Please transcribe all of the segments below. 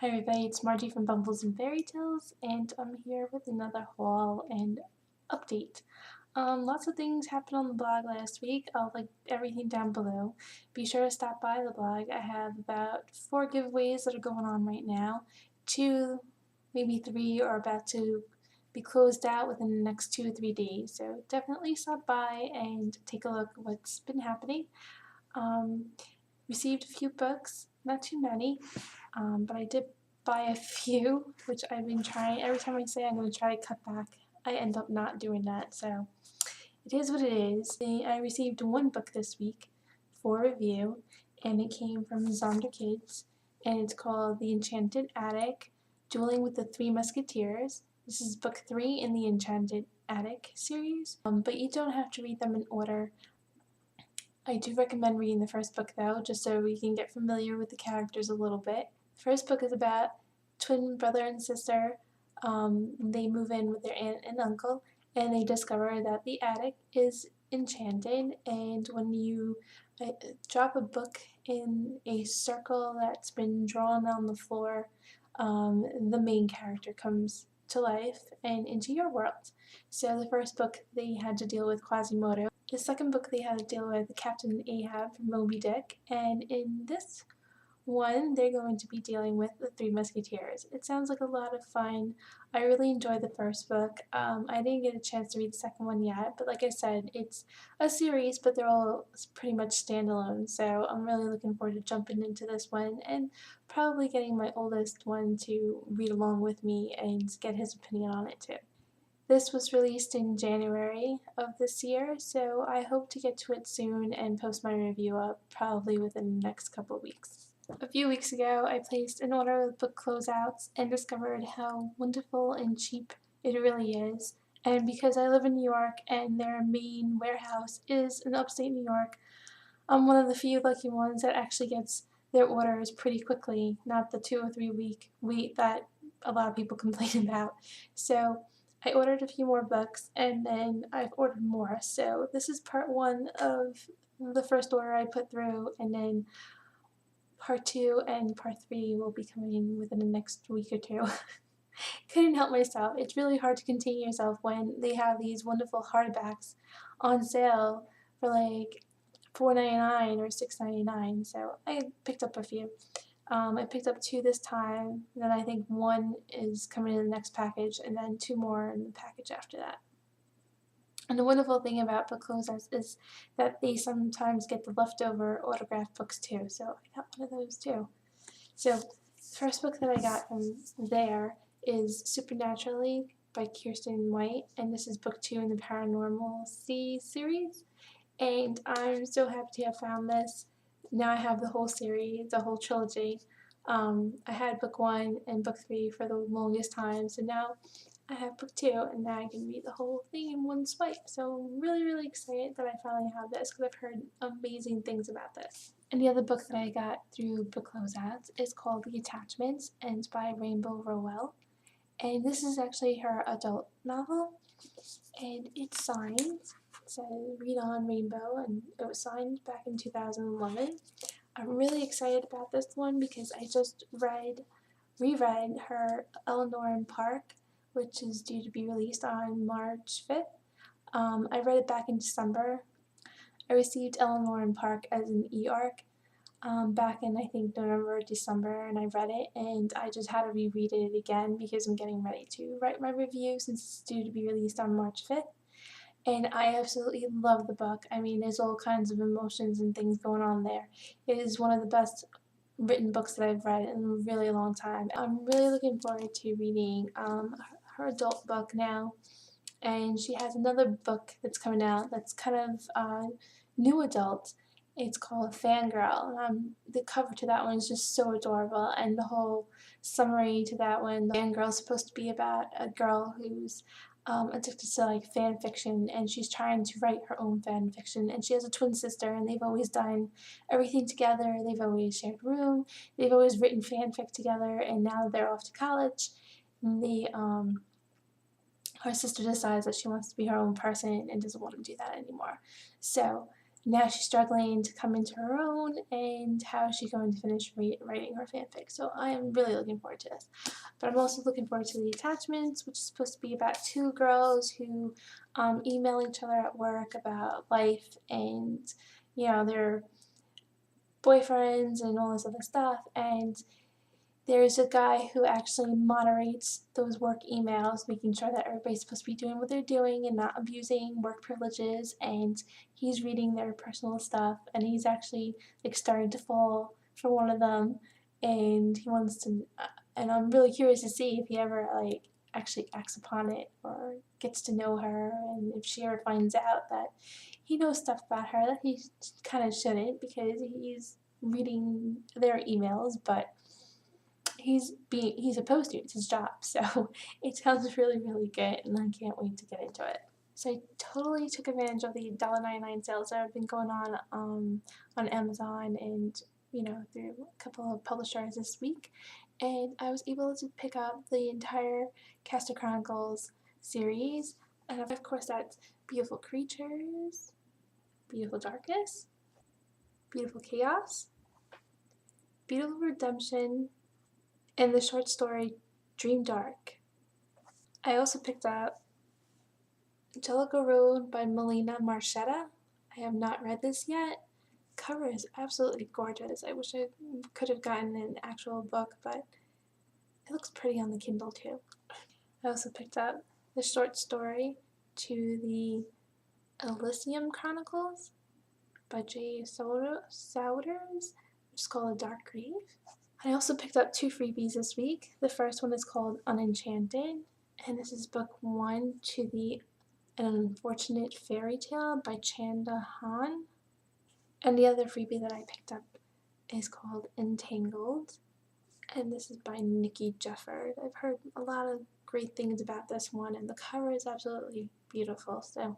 Hi everybody, it's Margie from Bumbles and Fairy Tales, and I'm here with another haul and update. Lots of things happened on the blog last week. I'll link everything down below. Be sure to stop by the blog. I have about 4 giveaways that are going on right now. 2, maybe 3 are about to be closed out within the next 2 or 3 days. So definitely stop by and take a look at what's been happening. Received a few books, not too many, but I did buy a few, which I've been trying. Every time I say I'm going to try to cut back, I end up not doing that, so it is what it is. I received one book this week for review, and it came from Sandra Kids, and it's called The Enchanted Attic, Dueling with the Three Musketeers. This is book 3 in the Enchanted Attic series, but you don't have to read them in order. I do recommend reading the first book though, just so we can get familiar with the characters a little bit. The first book is about twin brother and sister. They move in with their aunt and uncle, and they discover that the attic is enchanted, and when you drop a book in a circle that's been drawn on the floor, the main character comes to life and into your world. So the first book they had to deal with Quasimodo. The second book they had to deal with Captain Ahab from Moby Dick, and in this one they're going to be dealing with the Three Musketeers. It sounds like a lot of fun. I really enjoyed the first book. I didn't get a chance to read the second one yet, but like I said, it's a series, but they're all pretty much standalone, so I'm really looking forward to jumping into this one and probably getting my oldest one to read along with me and get his opinion on it too. This was released in January of this year, so I hope to get to it soon and post my review up probably within the next couple of weeks. A few weeks ago, I placed an order of book closeouts and discovered how wonderful and cheap it really is. And because I live in New York and their main warehouse is in upstate New York, I'm one of the few lucky ones that actually gets their orders pretty quickly, not the 2 or 3 week wait that a lot of people complain about. So I ordered a few more books, and then I've ordered more. So this is part 1 of the first order I put through, and then part 2 and part 3 will be coming within the next week or 2. Couldn't help myself. It's really hard to contain yourself when they have these wonderful hardbacks on sale for like $4.99 or $6.99. So I picked up a few. I picked up 2 this time, then I think 1 is coming in the next package, and then 2 more in the package after that. And the wonderful thing about book closers is that they sometimes get the leftover autographed books too, so I got one of those too. So the first book that I got from there is Supernaturally by Kiersten White, and this is book 2 in the Paranormalcy series, and I'm so happy to have found this. Now I have the whole series, the whole trilogy. I had book 1 and book 3 for the longest time, so now I have book 2, and now I can read the whole thing in one swipe. So I'm really, really excited that I finally have this because I've heard amazing things about this. And the other book that I got through book closeouts is called The Attachments, and it's by Rainbow Rowell. And this is actually her adult novel, and it's signed. It says Read On Rainbow, and it was signed back in 2011. I'm really excited about this one because I just reread her Eleanor and Park, which is due to be released on March 5th. I read it back in December. I received Eleanor and Park as an e-arc back in I think November or December, and I read it, and I just had to reread it again because I'm getting ready to write my review since it's due to be released on March 5th. And I absolutely love the book. I mean, there's all kinds of emotions and things going on there. It is one of the best written books that I've read in a really long time. I'm really looking forward to reading her adult book now. And she has another book that's coming out that's kind of new adult. It's called Fangirl. The cover to that one is just so adorable, and the whole summary to that one, the Fangirl is supposed to be about a girl who's addicted to like fan fiction, and she's trying to write her own fan fiction, and she has a twin sister, and they've always done everything together. They've always shared a room, they've always written fanfic together, and now they're off to college, and her sister decides that she wants to be her own person and doesn't want to do that anymore. So now she's struggling to come into her own, and how is she going to finish writing her fanfic. So I am really looking forward to this. But I'm also looking forward to The Attachments, which is supposed to be about two girls who email each other at work about life and, you know, their boyfriends and all this other stuff. And there's a guy who actually moderates those work emails, making sure that everybody's supposed to be doing what they're doing and not abusing work privileges, and he's reading their personal stuff, and he's actually like starting to fall for one of them, and he wants to, and I'm really curious to see if he ever like actually acts upon it or gets to know her, and if she ever finds out that he knows stuff about her that he kind of shouldn't because he's reading their emails, but he's supposed to. It's his job. So it sounds really, really good, and I can't wait to get into it. So I totally took advantage of the $1.99 sales that have been going on Amazon and, you know, through a couple of publishers this week, and I was able to pick up the entire Cast of Chronicles series, and of course that's Beautiful Creatures, Beautiful Darkness, Beautiful Chaos, Beautiful Redemption, and the short story Dream Dark. I also picked up Jellicoe by Melina Marchetta. I have not read this yet. Cover is absolutely gorgeous. I wish I could have gotten an actual book, but it looks pretty on the Kindle too. I also picked up the short story to the Elysium Chronicles by J. Souders, which is called A Dark Grave. I also picked up 2 freebies this week. The first one is called Unenchanted, and this is book 1 to the An Unfortunate Fairy Tale by Chanda Han. And the other freebie that I picked up is called Entangled, and this is by Nikki Jefford. I've heard a lot of great things about this one, and the cover is absolutely beautiful, so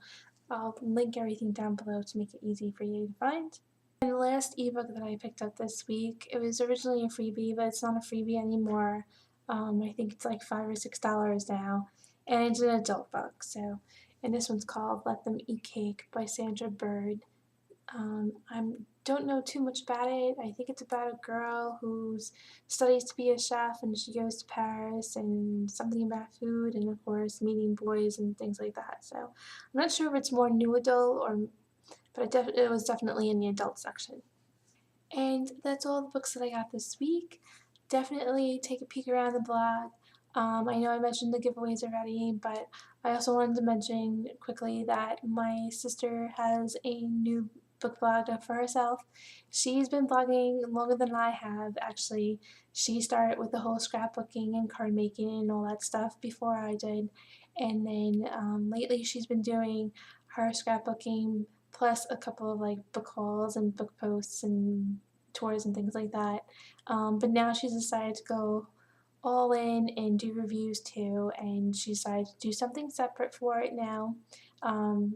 I'll link everything down below to make it easy for you to find. And the last ebook that I picked up this week, it was originally a freebie, but it's not a freebie anymore. I think it's like $5 or $6 now, and it's an adult book. So, and this one's called Let Them Eat Cake by Sandra Byrd. I don't know too much about it. I think it's about a girl who studies to be a chef, and she goes to Paris, and something about food, and of course meeting boys and things like that. So I'm not sure if it's more new adult or, but it was definitely in the adult section. And that's all the books that I got this week. Definitely take a peek around the blog. I know I mentioned the giveaways already, but I also wanted to mention quickly that my sister has a new book blog for herself. She's been blogging longer than I have, actually. She started with the whole scrapbooking and card making and all that stuff before I did. And then lately she's been doing her scrapbooking plus a couple of like book hauls and book posts and tours and things like that. But now she's decided to go all in and do reviews too, and she decided to do something separate for it now,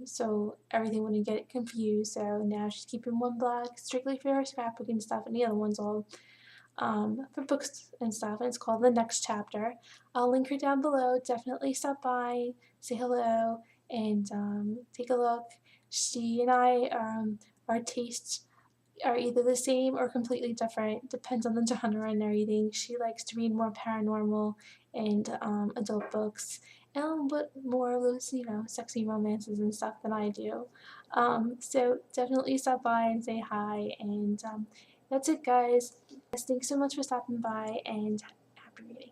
so everything wouldn't get confused. So now she's keeping one blog strictly for her scrapbooking stuff, and the other one's all for books and stuff, and it's called The Next Chapter. I'll link her down below. Definitely stop by, say hello, and take a look. She and I, our tastes are either the same or completely different, depends on the genre and everything. She likes to read more paranormal and adult books, and a little bit more of those, you know, sexy romances and stuff than I do. So definitely stop by and say hi, and that's it, guys. Thanks so much for stopping by, and happy reading.